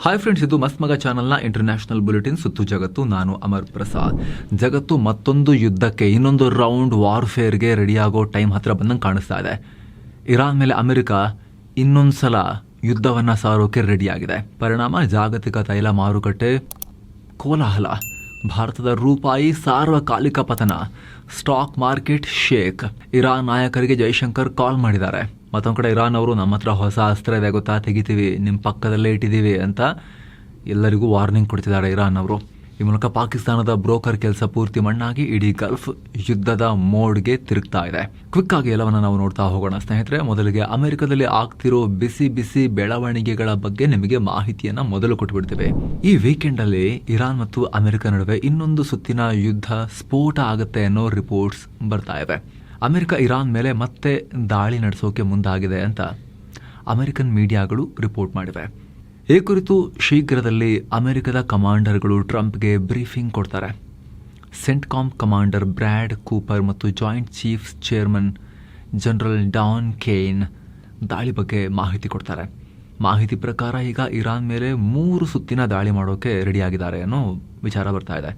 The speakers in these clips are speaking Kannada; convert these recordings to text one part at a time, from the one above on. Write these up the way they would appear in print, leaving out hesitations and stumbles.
ಹಾಯ್ ಫ್ರೆಂಡ್ಸ್, ಇದು ಮಸ್ತ್ ಮಗ ಚಾನಲ್ನ ಇಂಟರ್ನ್ಯಾಷನಲ್ ಬುಲೆಟಿನ್ ಸುತ್ತು ಜಗತ್ತು. ನಾನು ಅಮರ್ ಪ್ರಸಾದ್. ಜಗತ್ತು ಮತ್ತೊಂದು ಯುದ್ಧಕ್ಕೆ, ಇನ್ನೊಂದು ರೌಂಡ್ ವಾರ್ಫೇರ್ಗೆ ರೆಡಿಯಾಗೋ ಟೈಮ್ ಹತ್ರ ಬಂದಂಗೆ ಕಾಣಿಸ್ತಾ ಇದೆ. ಇರಾನ್ ಮೇಲೆ ಅಮೆರಿಕ ಇನ್ನೊಂದ್ಸಲ ಯುದ್ಧವನ್ನು ಸಾರೋಕೆ ರೆಡಿಯಾಗಿದೆ. ಪರಿಣಾಮ ಜಾಗತಿಕ ತೈಲ ಮಾರುಕಟ್ಟೆ ಕೋಲಾಹಲ, ಭಾರತದ ರೂಪಾಯಿ ಸಾರ್ವಕಾಲಿಕ ಪತನ, ಸ್ಟಾಕ್ ಮಾರ್ಕೆಟ್ ಶೇಕ್. ಇರಾನ್ ನಾಯಕರಿಗೆ ಜೈಶಂಕರ್ ಕಾಲ್ ಮಾಡಿದ್ದಾರೆ. ಮತ್ತೊಂದು ಕಡೆ ಇರಾನ್ ಅವರು ನಮ್ಮ ಹತ್ರ ಹೊಸ ಅಸ್ತ್ರ ಇದೆ ಗೊತ್ತಾ, ತೆಗಿತೀವಿ, ನಿಮ್ಮ ಪಕ್ಕದಲ್ಲೇ ಇಟ್ಟಿದ್ದೀವಿ ಅಂತ ಎಲ್ಲರಿಗೂ ವಾರ್ನಿಂಗ್ ಕೊಡ್ತಿದ್ದಾರೆ ಇರಾನ್ ಅವರು. ಈ ಮೂಲಕ ಪಾಕಿಸ್ತಾನದ ಬ್ರೋಕರ್ ಕೆಲಸ ಪೂರ್ತಿ ಮಣ್ಣಾಗಿ ಇಡೀ ಗಲ್ಫ್ ಯುದ್ಧದ ಮೋಡ್ಗೆ ತಿರುಗ್ತಾ ಇದೆ. ಕ್ವಿಕ್ ಆಗಿ ಎಲ್ಲವನ್ನ ನಾವು ನೋಡ್ತಾ ಹೋಗೋಣ ಸ್ನೇಹಿತರೆ. ಮೊದಲಿಗೆ ಅಮೆರಿಕದಲ್ಲಿ ಆಗ್ತಿರೋ ಬಿಸಿ ಬಿಸಿ ಬೆಳವಣಿಗೆಗಳ ಬಗ್ಗೆ ನಿಮಗೆ ಮಾಹಿತಿಯನ್ನ ಮೊದಲು ಕೊಟ್ಬಿಡ್ತೇವೆ. ಈ ವೀಕೆಂಡ್ ಅಲ್ಲಿ ಇರಾನ್ ಮತ್ತು ಅಮೆರಿಕ ನಡುವೆ ಇನ್ನೊಂದು ಸುತ್ತಿನ ಯುದ್ಧ ಸ್ಫೋಟ ಆಗುತ್ತೆ ಅನ್ನೋ ರಿಪೋರ್ಟ್ಸ್ ಬರ್ತಾ ಇವೆ. ಅಮೆರಿಕ ಇರಾನ್ ಮೇಲೆ ಮತ್ತೆ ದಾಳಿ ನಡೆಸೋಕೆ ಮುಂದಾಗಿದೆ ಅಂತ ಅಮೆರಿಕನ್ ಮೀಡಿಯಾಗಳು ರಿಪೋರ್ಟ್ ಮಾಡಿವೆ. ಈ ಕುರಿತು ಶೀಘ್ರದಲ್ಲಿ ಅಮೆರಿಕದ ಕಮಾಂಡರ್ಗಳು ಟ್ರಂಪ್ಗೆ ಬ್ರೀಫಿಂಗ್ ಕೊಡ್ತಾರೆ. ಸೆಂಟ್ಕಾಮ್ ಕಮಾಂಡರ್ ಬ್ರ್ಯಾಡ್ ಕೂಪರ್ ಮತ್ತು joint chiefs chairman general Dan Caine ದಾಳಿ ಬಗ್ಗೆ ಮಾಹಿತಿ ಕೊಡ್ತಾರೆ. ಮಾಹಿತಿ ಪ್ರಕಾರ ಈಗ ಇರಾನ್ ಮೇಲೆ 3 ಸುತ್ತಿನ ದಾಳಿ ಮಾಡೋಕೆ ರೆಡಿಯಾಗಿದ್ದಾರೆ ಅನ್ನೋ ವಿಚಾರ ಬರ್ತಾ ಇದೆ.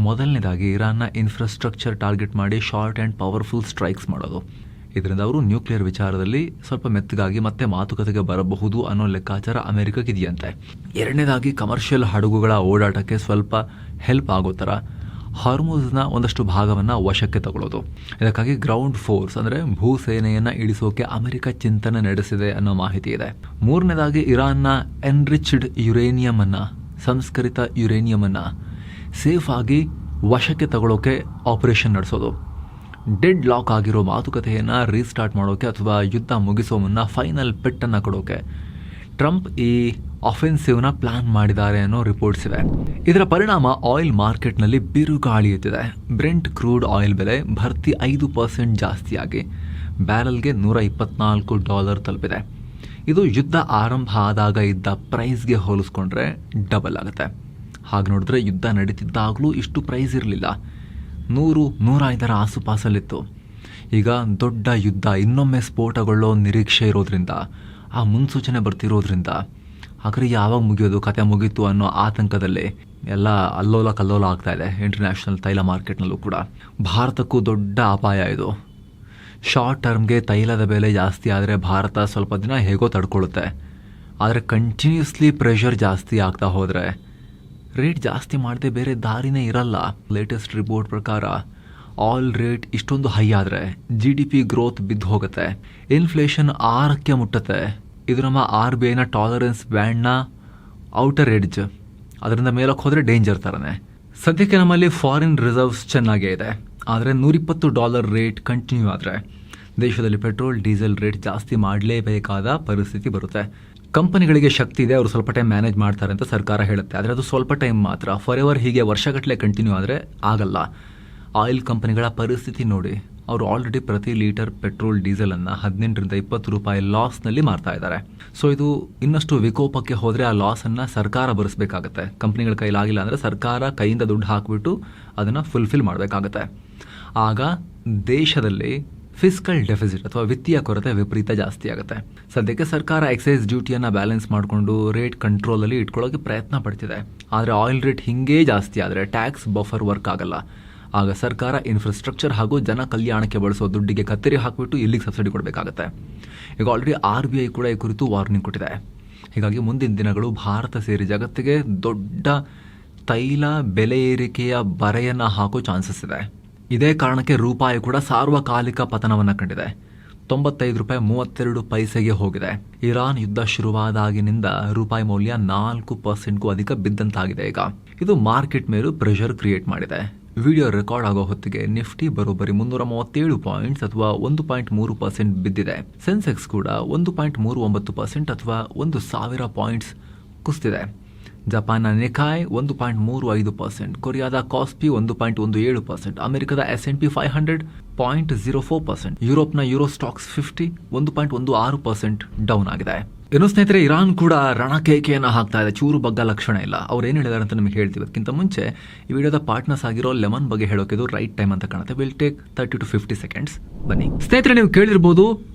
ಮೊದಲನೇದಾಗಿ ಇರಾನ್ನ ಇನ್ಫ್ರಾಸ್ಟ್ರಕ್ಚರ್ ಟಾರ್ಗೆಟ್ ಮಾಡಿ ಶಾರ್ಟ್ ಆ್ಯಂಡ್ ಪವರ್ಫುಲ್ ಸ್ಟ್ರೈಕ್ಸ್ ಮಾಡೋದು. ಇದರಿಂದ ಅವರು ನ್ಯೂಕ್ಲಿಯರ್ ವಿಚಾರದಲ್ಲಿ ಸ್ವಲ್ಪ ಮೆತ್ತಗಾಗಿ ಮತ್ತೆ ಮಾತುಕತೆಗೆ ಬರಬಹುದು ಅನ್ನೋ ಲೆಕ್ಕಾಚಾರ ಅಮೆರಿಕಕ್ಕಿದೆಯಂತೆ. ಎರಡನೇದಾಗಿ ಕಮರ್ಷಿಯಲ್ ಹಡಗುಗಳ ಓಡಾಟಕ್ಕೆ ಸ್ವಲ್ಪ ಹೆಲ್ಪ್ ಆಗೋ ಥರ ಹಾರ್ಮುಜ್ನ ಒಂದಷ್ಟು ಭಾಗವನ್ನು ವಶಕ್ಕೆ ತಗೊಳ್ಳೋದು. ಇದಕ್ಕಾಗಿ ಗ್ರೌಂಡ್ ಫೋರ್ಸ್ ಅಂದರೆ ಭೂಸೇನೆಯನ್ನು ಇಳಿಸೋಕೆ ಅಮೆರಿಕ ಚಿಂತನೆ ನಡೆಸಿದೆ ಅನ್ನೋ ಮಾಹಿತಿ ಇದೆ. ಮೂರನೇದಾಗಿ ಇರಾನ್ನ ಎನ್ರಿಚ್ಡ್ ಯುರೇನಿಯಂ ಅನ್ನು, ಸಂಸ್ಕರಿತ ಯುರೇನಿಯಂ ಅನ್ನು ಸೇಫ್ ಆಗಿ ವಶಕ್ಕೆ ತಗೊಳ್ಳೋಕೆ ಆಪರೇಷನ್ ನಡೆಸೋದು. ಡೆಡ್ ಲಾಕ್ ಆಗಿರೋ ಮಾತುಕತೆಯನ್ನು ರೀಸ್ಟಾರ್ಟ್ ಮಾಡೋಕೆ ಅಥವಾ ಯುದ್ಧ ಮುಗಿಸೋ ಮುನ್ನ ಫೈನಲ್ ಪೆಟ್ಟನ್ನು ಕೊಡೋಕೆ ಟ್ರಂಪ್ ಈ ಅಫೆನ್ಸಿವ್ನ ಪ್ಲಾನ್ ಮಾಡಿದ್ದಾರೆ ಅನ್ನೋ ರಿಪೋರ್ಟ್ಸ್ ಇವೆ. ಇದರ ಪರಿಣಾಮ ಆಯಿಲ್ ಮಾರ್ಕೆಟ್ನಲ್ಲಿ ಬಿರುಗಾಳಿ ಎದ್ದಿದೆ. ಬ್ರೆಂಟ್ ಕ್ರೂಡ್ ಆಯಿಲ್ ಬೆಲೆ ಭರ್ತಿ 5% ಜಾಸ್ತಿಯಾಗಿ ಬ್ಯಾರಲ್ಗೆ $124 ತಲುಪಿದೆ. ಇದು ಯುದ್ಧ ಆರಂಭ ಆದಾಗ ಇದ್ದ ಪ್ರೈಸ್ಗೆ ಹೋಲಿಸ್ಕೊಂಡ್ರೆ ಡಬಲ್ ಆಗುತ್ತೆ. ಹಾಗೆ ನೋಡಿದ್ರೆ ಯುದ್ಧ ನಡೀತಿದ್ದಾಗಲೂ ಇಷ್ಟು ಪ್ರೈಸ್ ಇರಲಿಲ್ಲ, 100-105 ಆಸುಪಾಸಲ್ಲಿತ್ತು. ಈಗ ದೊಡ್ಡ ಯುದ್ಧ ಇನ್ನೊಮ್ಮೆ ಸ್ಫೋಟಗೊಳ್ಳೋ ನಿರೀಕ್ಷೆ ಇರೋದ್ರಿಂದ, ಆ ಮುನ್ಸೂಚನೆ ಬರ್ತಿರೋದ್ರಿಂದ ಹಾಗಾದ್ರೆ ಯಾವಾಗ ಮುಗಿಯೋದು, ಕತೆ ಮುಗೀತು ಅನ್ನೋ ಆತಂಕದಲ್ಲಿ ಎಲ್ಲ ಅಲ್ಲೋಲ ಕಲ್ಲೋಲ ಆಗ್ತಾ ಇದೆ ಇಂಟರ್ನ್ಯಾಷನಲ್ ತೈಲ ಮಾರ್ಕೆಟ್ನಲ್ಲೂ ಕೂಡ. ಭಾರತಕ್ಕೂ ದೊಡ್ಡ ಅಪಾಯ ಇದು. ಶಾರ್ಟ್ ಟರ್ಮ್ಗೆ ತೈಲದ ಬೆಲೆ ಜಾಸ್ತಿ ಆದರೆ ಭಾರತ ಸ್ವಲ್ಪ ದಿನ ಹೇಗೋ ತಡ್ಕೊಳ್ಳುತ್ತೆ. ಆದರೆ ಕಂಟಿನ್ಯೂಸ್ಲಿ ಪ್ರೆಷರ್ ಜಾಸ್ತಿ ಆಗ್ತಾ ಹೋದರೆ ರೇಟ್ ಜಾಸ್ತಿ ಮಾಡದೆ ಬೇರೆ ದಾರಿನೇ ಇರಲ್ಲ. ಲೇಟೆಸ್ಟ್ ರಿಪೋರ್ಟ್ ಪ್ರಕಾರ ಆಯಿಲ್ ರೇಟ್ ಇಷ್ಟೊಂದು ಹೈ ಆದರೆ GDP ಗ್ರೋತ್ ಬಿದ್ದು ಹೋಗುತ್ತೆ, ಇನ್ಫ್ಲೇಷನ್ 6ಕ್ಕೆ ಮುಟ್ಟುತ್ತೆ. ಇದು ನಮ್ಮ RBIನ ಟಾಲರೆನ್ಸ್ ಬ್ಯಾಂಡ್ನ ಔಟರ್ ಎಡ್ಜ್. ಅದರಿಂದ ಮೇಲಕ್ಕೆ ಹೋದರೆ ಡೇಂಜರ್ ಥರನೇ. ಸದ್ಯಕ್ಕೆ ನಮ್ಮಲ್ಲಿ ಫಾರಿನ್ ರಿಸರ್ವ್ಸ್ ಚೆನ್ನಾಗೇ ಇದೆ. ಆದರೆ $120 ರೇಟ್ ಕಂಟಿನ್ಯೂ ಆದರೆ ದೇಶದಲ್ಲಿ ಪೆಟ್ರೋಲ್ ಡೀಸೆಲ್ ರೇಟ್ ಜಾಸ್ತಿ ಮಾಡಲೇಬೇಕಾದ ಪರಿಸ್ಥಿತಿ ಬರುತ್ತೆ. ಕಂಪನಿಗಳಿಗೆ ಶಕ್ತಿ ಇದೆ, ಅವರು ಸ್ವಲ್ಪ ಟೈಮ್ ಮ್ಯಾನೇಜ್ ಮಾಡ್ತಾರೆ ಅಂತ ಸರ್ಕಾರ ಹೇಳುತ್ತೆ. ಆದರೆ ಅದು ಸ್ವಲ್ಪ ಟೈಮ್ ಮಾತ್ರ. ಫಾರ್ ಎವರ್ ಹೀಗೆ ವರ್ಷಗಟ್ಟಲೆ ಕಂಟಿನ್ಯೂ ಆದರೆ ಆಗಲ್ಲ. ಆಯಿಲ್ ಕಂಪನಿಗಳ ಪರಿಸ್ಥಿತಿ ನೋಡಿ. ಅವರು ಆಲ್ರೆಡಿ ಪ್ರತಿ ಲೀಟರ್ ಪೆಟ್ರೋಲ್ ಡೀಸೆಲನ್ನು $18-20 ಲಾಸ್ನಲ್ಲಿ ಮಾರ್ತಾ ಇದ್ದಾರೆ. ಸೊ ಇದು ಇನ್ನಷ್ಟು ವಿಕೋಪಕ್ಕೆ ಹೋದರೆ ಆ ಲಾಸನ್ನು ಸರ್ಕಾರ ಭರಿಸಬೇಕಾಗತ್ತೆ. ಕಂಪ್ನಿಗಳ ಕೈಲಾಗಿಲ್ಲ ಅಂದರೆ ಸರ್ಕಾರ ಕೈಯಿಂದ ದುಡ್ಡು ಹಾಕಿಬಿಟ್ಟು ಅದನ್ನು ಫುಲ್ಫಿಲ್ ಮಾಡಬೇಕಾಗತ್ತೆ. ಆಗ ದೇಶದಲ್ಲಿ ಫಿಸ್ಕಲ್ ಡೆಫಿಸಿಟ್ ಅಥವಾ ವಿತ್ತೀಯ ಕೊರತೆ ವಿಪರೀತ ಜಾಸ್ತಿ ಆಗುತ್ತೆ. ಸದ್ಯಕ್ಕೆ ಸರ್ಕಾರ ಎಕ್ಸೈಸ್ ಡ್ಯೂಟಿಯನ್ನು ಬ್ಯಾಲೆನ್ಸ್ ಮಾಡಿಕೊಂಡು ರೇಟ್ ಕಂಟ್ರೋಲಲ್ಲಿ ಇಟ್ಕೊಳ್ಳೋಕೆ ಪ್ರಯತ್ನ ಪಡ್ತಿದೆ. ಆದರೆ ಆಯಿಲ್ ರೇಟ್ ಹಿಂಗೇ ಜಾಸ್ತಿ ಆದರೆ ಟ್ಯಾಕ್ಸ್ ಬಫರ್ ವರ್ಕ್ ಆಗಲ್ಲ. ಆಗ ಸರ್ಕಾರ ಇನ್ಫ್ರಾಸ್ಟ್ರಕ್ಚರ್ ಹಾಗೂ ಜನ ಕಲ್ಯಾಣಕ್ಕೆ ಬಳಸೋ ದುಡ್ಡಿಗೆ ಕತ್ತರಿ ಹಾಕಿಬಿಟ್ಟು ಇಲ್ಲಿಗೆ ಸಬ್ಸಿಡಿ ಕೊಡಬೇಕಾಗತ್ತೆ. ಈಗ ಆಲ್ರೆಡಿ RBI ಕೂಡ ಈ ಕುರಿತು ವಾರ್ನಿಂಗ್ ಕೊಟ್ಟಿದೆ. ಹೀಗಾಗಿ ಮುಂದಿನ ದಿನಗಳು ಭಾರತ ಸೇರಿ ಜಗತ್ತಿಗೆ ದೊಡ್ಡ ತೈಲ ಬೆಲೆ ಏರಿಕೆಯ ಬರೆಯನ್ನು ಹಾಕೋ ಚಾನ್ಸಸ್ ಇದೆ. ಇದೇ ಕಾರಣಕ್ಕೆ ರೂಪಾಯಿ ಕೂಡ ಸಾರ್ವಕಾಲಿಕ ಪತನವನ್ನು ಕಂಡಿದೆ. $95.32 ಹೋಗಿದೆ. ಇರಾನ್ ಯುದ್ಧ ಶುರುವಾದಾಗಿನಿಂದ ರೂಪಾಯಿ ಮೌಲ್ಯ 4%ಗೂ ಅಧಿಕ ಬಿದ್ದಂತಾಗಿದೆ. ಈಗ ಇದು ಮಾರ್ಕೆಟ್ ಮೇಲೂ ಪ್ರೆಷರ್ ಕ್ರಿಯೇಟ್ ಮಾಡಿದೆ. ವಿಡಿಯೋ ರೆಕಾರ್ಡ್ ಆಗೋ ಹೊತ್ತಿಗೆ ನಿಫ್ಟಿ ಬರೋಬ್ಬರಿ 337 ಪಾಯಿಂಟ್ಸ್ ಅಥವಾ 1.3% ಬಿದ್ದಿದೆ. ಸೆನ್ಸೆಕ್ಸ್ ಕೂಡ 1.39% ಅಥವಾ 1,000 ಪಾಯಿಂಟ್ಸ್ ಕುಸಿದಿದೆ. ಜಪಾನ್ನ ನಿಕಾಯ್ 1.35%, ಕೊರಿಯಾದ ಕಾಸ್ಪಿ 1.17%, ಅಮೆರಿಕದ S&P 500 0.04%, ಯುರೋಪ್ನ ಯೂರೋಸ್ಟಾಕ್ಸ್ 50 1.16% ಡೌನ್ ಆಗಿದೆ. ಇನ್ನು ಸ್ನೇಹಿತರೆ, ಇರಾನ್ ಕೂಡ ರಣಕೇಕೆಯನ್ನು ಹಾಕ್ತಾ ಇದೆ. ಚೂರು ಬಗ್ಗ ಲಕ್ಷಣ ಇಲ್ಲ. ಅವ್ರು ಏನು ಹೇಳಿದಾರೆ ಅಂತ ನಿಮಗೆ ಹೇಳ್ತೀವಿ. ಅದಕ್ಕಿಂತ ಮುಂಚೆ ಈ ವಿಡಿಯೋದ ಪಾರ್ಟ್ನರ್ಸ್ ಆಗಿರೋ ಲೆಮನ್ ಬಗ್ಗೆ ಹೇಳೋಕೆ ಇದು ರೈಟ್ ಟೈಮ್ ಅಂತ ಕಾಣುತ್ತೆ. Will take 30 to 50 seconds. ಬನ್ನಿ ಸ್ನೇಹಿತರೆ, ನೀವು ಕೇಳಿರ್ಬೋದು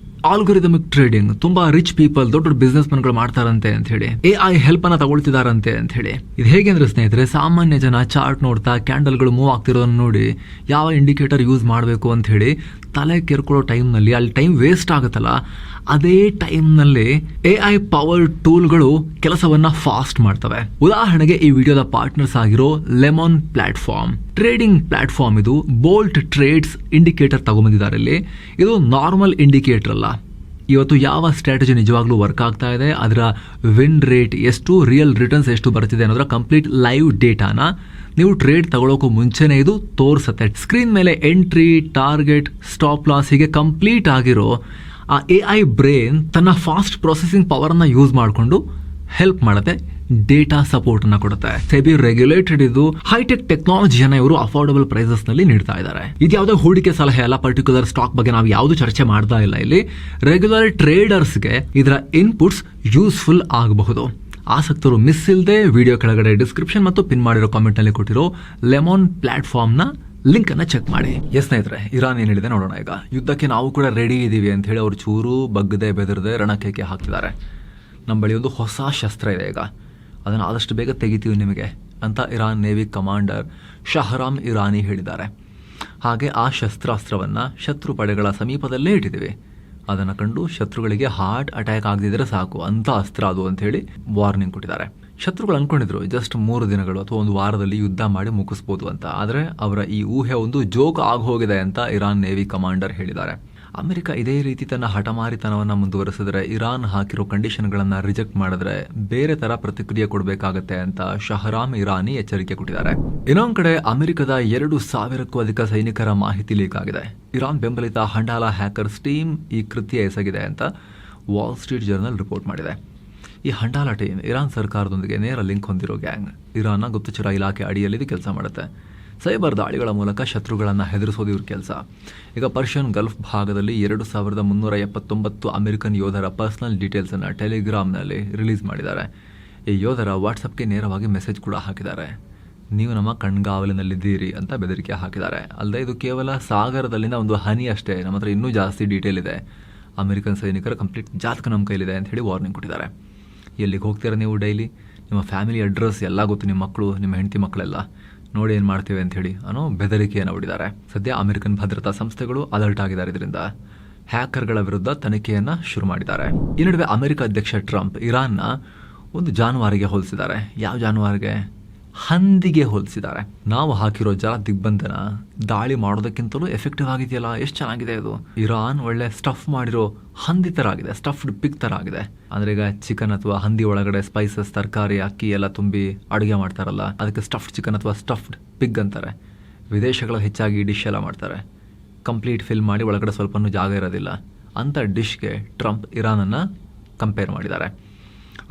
ಆಲ್ಗೊರಿದಮಿಕ್ ಟ್ರೇಡಿಂಗ್, ತುಂಬಾ ರಿಚ್ ಪೀಪಲ್, ದೊಡ್ಡ ದೊಡ್ಡ ಬಿಸ್ನೆಸ್ ಮನ್ಗಳು ಮಾಡ್ತಾರಂತೆ ಅಂತ ಹೇಳಿ, AI ಹೆಲ್ಪ್ ಅನ್ನ ತಗೊಳ್ತಿದಾರಂತೆ ಅಂತ ಹೇಳಿ. ಇದು ಹೇಗೆ ಅಂದ್ರೆ ಸ್ನೇಹಿತರೆ, ಸಾಮಾನ್ಯ ಜನ ಚಾರ್ಟ್ ನೋಡ್ತಾ ಕ್ಯಾಂಡಲ್ಗಳು ಮೂವ್ ಆಗ್ತಿರೋದನ್ನ ನೋಡಿ ಯಾವ ಇಂಡಿಕೇಟರ್ ಯೂಸ್ ಮಾಡಬೇಕು ಅಂತ ಹೇಳಿ ತಲೆ ಕೆರ್ಕೊಳ್ಳೋ ಟೈಮ್ನಲ್ಲಿ ಅಲ್ಲಿ ಟೈಮ್ ವೇಸ್ಟ್ ಆಗುತ್ತಲ್ಲ, ಅದೇ ಟೈಮ್ನಲ್ಲಿ AI ಪವರ್ ಟೂಲ್ಗಳು ಕೆಲಸವನ್ನ ಫಾಸ್ಟ್ ಮಾಡ್ತವೆ. ಉದಾಹರಣೆಗೆ ಈ ವಿಡಿಯೋದ ಪಾರ್ಟ್ನರ್ಸ್ ಆಗಿರೋ ಲೆಮನ್ ಪ್ಲಾಟ್ಫಾರ್ಮ್, ಟ್ರೇಡಿಂಗ್ ಪ್ಲಾಟ್ಫಾರ್ಮ್. ಇದು ಬೋಲ್ಟ್ ಟ್ರೇಡ್ಸ್ ಇಂಡಿಕೇಟರ್ ತಗೊಂಬಂದಿದ್ದಾರೆ. ಇಲ್ಲಿ ಇದು ನಾರ್ಮಲ್ ಇಂಡಿಕೇಟರ್ ಅಲ್ಲ. ಇವತ್ತು ಯಾವ ಸ್ಟ್ರಾಟಜಿ ನಿಜವಾಗ್ಲೂ ವರ್ಕ್ ಆಗ್ತಾ ಇದೆ, ಅದರ ವಿನ್ ರೇಟ್ ಎಷ್ಟು, ರಿಯಲ್ ರಿಟರ್ನ್ಸ್ ಎಷ್ಟು ಬರ್ತಿದೆ ಅನ್ನೋದ್ರ ಕಂಪ್ಲೀಟ್ ಲೈವ್ ಡೇಟಾನ ನೀವು ಟ್ರೇಡ್ ತಗೊಳ್ಳೋಕ್ಕೂ ಮುಂಚೆನೇ ಇದು ತೋರಿಸುತ್ತೆ. ಸ್ಕ್ರೀನ್ ಮೇಲೆ ಎಂಟ್ರಿ, ಟಾರ್ಗೆಟ್, ಸ್ಟಾಪ್ ಲಾಸ್ ಹೀಗೆ ಕಂಪ್ಲೀಟ್ ಆಗಿರೋ ಆ AI ಬ್ರೈನ್ ತನ್ನ ಫಾಸ್ಟ್ ಪ್ರೊಸೆಸಿಂಗ್ ಪವರ್ ಅನ್ನ ಯೂಸ್ ಮಾಡಿಕೊಂಡು ಹೆಲ್ಪ್ ಮಾಡುತ್ತೆ, ಡೇಟಾ ಸಪೋರ್ಟ್ ಅನ್ನ ಕೊಡುತ್ತೆ. ಸೆಬಿ ರೆಗ್ಯುಲೇಟೆಡ್ ಇದು ಹೈಟೆಕ್ ಟೆಕ್ನಾಲಜಿಯನ್ನ ಇವರು ಅಫೋರ್ಡಬಲ್ ಪ್ರೈಸಸ್ ನಲ್ಲಿ ನೀಡ್ತಾ ಇದ್ದಾರೆ. ಇದು ಯಾವುದೇ ಹೂಡಿಕೆ ಸಲಹೆ ಅಲ್ಲ, ಪರ್ಟಿಕ್ಯುಲರ್ ಸ್ಟಾಕ್ ಬಗ್ಗೆ ನಾವು ಯಾವುದು ಚರ್ಚೆ ಮಾಡ್ತಾ ಇಲ್ಲ. ಇಲ್ಲಿ ರೆಗ್ಯುಲರ್ ಟ್ರೇಡರ್ಸ್ಗೆ ಇದರ ಇನ್ಪುಟ್ಸ್ ಯೂಸ್ಫುಲ್ ಆಗಬಹುದು. ಆಸಕ್ತರು ಮಿಸ್ ಇಲ್ಲದೆ ವಿಡಿಯೋ ಕೆಳಗಡೆ ಡಿಸ್ಕ್ರಿಪ್ಷನ್ ಮತ್ತು ಪಿನ್ ಮಾಡಿರೋ ಕಾಮೆಂಟ್ ನಲ್ಲಿ ಕೊಟ್ಟಿರೋ ಲೆಮನ್ ಪ್ಲಾಟ್ಫಾರ್ಮ್ ನ ಲಿಂಕ್ ಅನ್ನ ಚೆಕ್ ಮಾಡಿ. ಸ್ನೇಹಿತರೆ, ಇರಾನ್ ಏನ್ ಹೇಳಿದೆ ನೋಡೋಣ. ಈಗ ಯುದ್ಧಕ್ಕೆ ನಾವು ಕೂಡ ರೆಡಿ ಇದೀವಿ ಅಂತ ಹೇಳಿ ಅವರು ಚೂರು ಬಗ್ಗದೆ ಬೆದರದೆ ರಣಕೇಕೆ ಹಾಕ್ತಿದ್ದಾರೆ. ನಮ್ಮ ಬಳಿ ಒಂದು ಹೊಸ ಶಸ್ತ್ರ ಇದೆ, ಈಗ ಅದನ್ನು ಆದಷ್ಟು ಬೇಗ ತೆಗಿತೀವಿ ನಿಮಗೆ ಅಂತ ಇರಾನ್ ನೇವಿ ಕಮಾಂಡರ್ ಶಹರಾಮ್ ಇರಾನಿ ಹೇಳಿದ್ದಾರೆ. ಹಾಗೆ ಆ ಶಸ್ತ್ರಾಸ್ತ್ರವನ್ನು ಶತ್ರು ಪಡೆಗಳ ಸಮೀಪದಲ್ಲೇ ಇಟ್ಟಿದ್ದೀವಿ, ಅದನ್ನು ಕಂಡು ಶತ್ರುಗಳಿಗೆ ಹಾರ್ಟ್ ಅಟ್ಯಾಕ್ ಆಗದಿದ್ರೆ ಸಾಕು ಅಂತ ಅಸ್ತ್ರ ಅದು ಅಂತ ಹೇಳಿ ವಾರ್ನಿಂಗ್ ಕೊಟ್ಟಿದ್ದಾರೆ. ಶತ್ರುಗಳು ಅನ್ಕೊಂಡಿದ್ರು ಜಸ್ಟ್ 3 ದಿನಗಳು ಅಥವಾ 1 ವಾರದಲ್ಲಿ ಯುದ್ಧ ಮಾಡಿ ಮುಗಿಸ್ಬೋದು ಅಂತ. ಆದರೆ ಅವರ ಈ ಊಹೆ ಒಂದು ಜೋಕ್ ಆಗೋಗಿದೆ ಅಂತ ಇರಾನ್ ನೇವಿ ಕಮಾಂಡರ್ ಹೇಳಿದ್ದಾರೆ. ಅಮೆರಿಕ ಇದೇ ರೀತಿ ತನ್ನ ಹಠಮಾರಿತನವನ್ನು ಮುಂದುವರೆಸಿದ್ರೆ, ಇರಾನ್ ಹಾಕಿರೋ ಕಂಡೀಷನ್ಗಳನ್ನು ರಿಜೆಕ್ಟ್ ಮಾಡಿದ್ರೆ ಬೇರೆ ತರ ಪ್ರತಿಕ್ರಿಯೆ ಕೊಡಬೇಕಾಗತ್ತೆ ಅಂತ ಶಹರಾಮ್ ಇರಾನಿ ಎಚ್ಚರಿಕೆ ಕೊಟ್ಟಿದ್ದಾರೆ. ಇನ್ನೊಂದು ಕಡೆ ಅಮೆರಿಕದ 2,000ಕ್ಕೂ ಅಧಿಕ ಸೈನಿಕರ ಮಾಹಿತಿ ಲೀಕ್ ಆಗಿದೆ. ಇರಾನ್ ಬೆಂಬಲಿತ ಹಂಡಾಲ ಹ್ಯಾಕರ್ಸ್ ಟೀಮ್ ಈ ಕೃತ್ಯ ಎಸಗಿದೆ ಅಂತ ವಾಲ್ ಸ್ಟ್ರೀಟ್ ಜರ್ನಲ್ ರಿಪೋರ್ಟ್ ಮಾಡಿದೆ. ಈ ಹಂಡಾಲ ಟೀಮ್ ಇರಾನ್ ಸರ್ಕಾರದೊಂದಿಗೆ ನೇರ ಲಿಂಕ್ ಹೊಂದಿರೋ ಗ್ಯಾಂಗ್. ಇರಾನ್ನ ಗುಪ್ತಚರ ಇಲಾಖೆ ಅಡಿಯಲ್ಲಿ ಇದು ಕೆಲಸ ಮಾಡುತ್ತೆ. ಸೈಬರ್ ದಾಳಿಗಳ ಮೂಲಕ ಶತ್ರುಗಳನ್ನು ಹೆದರಿಸೋದು ಇವ್ರ ಕೆಲಸ. ಈಗ ಪರ್ಷಿಯನ್ ಗಲ್ಫ್ ಭಾಗದಲ್ಲಿ 2379 ಅಮೆರಿಕನ್ ಯೋಧರ ಪರ್ಸನಲ್ ಡೀಟೇಲ್ಸನ್ನು ಟೆಲಿಗ್ರಾಮ್ನಲ್ಲಿ ರಿಲೀಸ್ ಮಾಡಿದ್ದಾರೆ. ಈ ಯೋಧರ ವಾಟ್ಸಪ್ಗೆ ನೇರವಾಗಿ ಮೆಸೇಜ್ ಕೂಡ ಹಾಕಿದ್ದಾರೆ. ನೀವು ನಮ್ಮ ಕಣ್ಗಾವಲಿನಲ್ಲಿದ್ದೀರಿ ಅಂತ ಬೆದರಿಕೆ ಹಾಕಿದ್ದಾರೆ. ಅಲ್ಲದೆ ಇದು ಕೇವಲ ಸಾಗರದಲ್ಲಿನ ಒಂದು ಹನಿ ಅಷ್ಟೇ, ನಮ್ಮ ಹತ್ರ ಇನ್ನೂ ಜಾಸ್ತಿ ಡೀಟೇಲ್ ಇದೆ, ಅಮೆರಿಕನ್ ಸೈನಿಕರ ಕಂಪ್ಲೀಟ್ ಜಾತಕ ನಮ್ಮ ಕೈಲಿದೆ ಅಂತ ಹೇಳಿ ವಾರ್ನಿಂಗ್ ಕೊಟ್ಟಿದ್ದಾರೆ. ಎಲ್ಲಿಗೆ ಹೋಗ್ತೀರಾ ನೀವು ಡೈಲಿ, ನಿಮ್ಮ ಫ್ಯಾಮಿಲಿ ಅಡ್ರೆಸ್ ಎಲ್ಲ ಗೊತ್ತು, ನಿಮ್ಮ ಮಕ್ಕಳು, ನಿಮ್ಮ ಹೆಂಡತಿ ಮಕ್ಕಳೆಲ್ಲ ನೋಡಿ ಏನು ಮಾಡ್ತೇವೆ ಅಂತ ಹೇಳಿ ಅನ್ನೋ ಬೆದರಿಕೆಯನ್ನು ಹೊಡಿದ್ದಾರೆ. ಸದ್ಯ ಅಮೆರಿಕನ್ ಭದ್ರತಾ ಸಂಸ್ಥೆಗಳು ಅಲರ್ಟ್ ಆಗಿದ್ದಾರೆ. ಇದರಿಂದ ಹ್ಯಾಕರ್ಗಳ ವಿರುದ್ಧ ತನಿಖೆಯನ್ನ ಶುರು ಮಾಡಿದ್ದಾರೆ. ಈ ನಡುವೆ ಅಮೆರಿಕ ಅಧ್ಯಕ್ಷ ಟ್ರಂಪ್ ಇರಾನ್ನ ಒಂದು ಜಾನುವಾರಿಗೆ ಹೋಲಿಸಿದ್ದಾರೆ. ಯಾವ ಜಾನುವಾರಿಗೆ? ಹಂದಿಗೆ ಹೋಲಿಸಿದ್ದಾರೆ. ನಾವು ಹಾಕಿರೋ ಜಲ ದಿಗ್ಬಂಧನ ದಾಳಿ ಮಾಡೋದಕ್ಕಿಂತಲೂ ಎಫೆಕ್ಟಿವ್ ಆಗಿದೆಯಲ್ಲ, ಎಷ್ಟು ಚೆನ್ನಾಗಿದೆ ಇದು. ಇರಾನ್ ಒಳ್ಳೆ ಸ್ಟಫ್ ಮಾಡಿರೋ ಹಂದಿ ತರ ಆಗಿದೆ, ಸ್ಟಫ್ಡ್ ಪಿಗ್ ತರ ಆಗಿದೆ. ಅಂದ್ರೆ ಈಗ ಚಿಕನ್ ಅಥವಾ ಹಂದಿ ಒಳಗಡೆ ಸ್ಪೈಸಸ್, ತರಕಾರಿ, ಅಕ್ಕಿ ಎಲ್ಲ ತುಂಬಿ ಅಡುಗೆ ಮಾಡ್ತಾರಲ್ಲ, ಅದಕ್ಕೆ ಸ್ಟಫ್ಡ್ ಚಿಕನ್ ಅಥವಾ ಸ್ಟಫ್ಡ್ ಪಿಗ್ ಅಂತಾರೆ. ವಿದೇಶಗಳಲ್ಲಿ ಹೆಚ್ಚಾಗಿ ಈ ಡಿಶ್ ಎಲ್ಲ ಮಾಡ್ತಾರೆ. ಕಂಪ್ಲೀಟ್ ಫಿಲ್ ಮಾಡಿ ಒಳಗಡೆ ಸ್ವಲ್ಪನೂ ಜಾಗ ಇರೋದಿಲ್ಲ ಅಂತ ಡಿಶ್ಗೆ ಟ್ರಂಪ್ ಇರಾನನ್ನು ಕಂಪೇರ್ ಮಾಡಿದ್ದಾರೆ.